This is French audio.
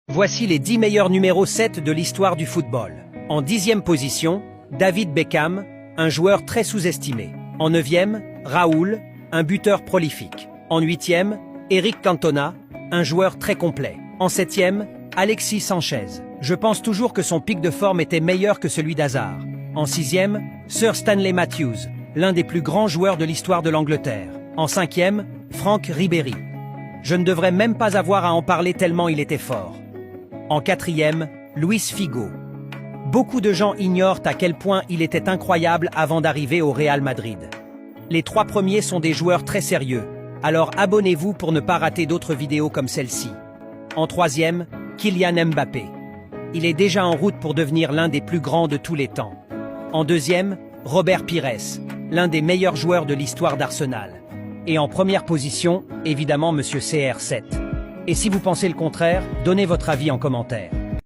Voici les 10 meilleurs numéros 7 de l'histoire du football. En 10e position, David Beckham, un joueur très sous-estimé. En 9e, Raoul, un buteur prolifique. En 8e, Eric Cantona, un joueur très complet. En 7e, Alexis Sanchez. Je pense toujours que son pic de forme était meilleur que celui d'Hazard. En 6e, Sir Stanley Matthews, l'un des plus grands joueurs de l'histoire de l'Angleterre. En 5e, Franck Ribéry. Je ne devrais même pas avoir à en parler tellement il était fort. En 4e, Luis Figo. Beaucoup de gens ignorent à quel point il était incroyable avant d'arriver au Real Madrid. Les 3 premiers sont des joueurs très sérieux, alors abonnez-vous pour ne pas rater d'autres vidéos comme celle-ci. En 3e, Kylian Mbappé. Il est déjà en route pour devenir l'un des plus grands de tous les temps. En 2e, Robert Pires, l'un des meilleurs joueurs de l'histoire d'Arsenal. Et en première position, évidemment Monsieur CR7. Et si vous pensez le contraire, donnez votre avis en commentaire.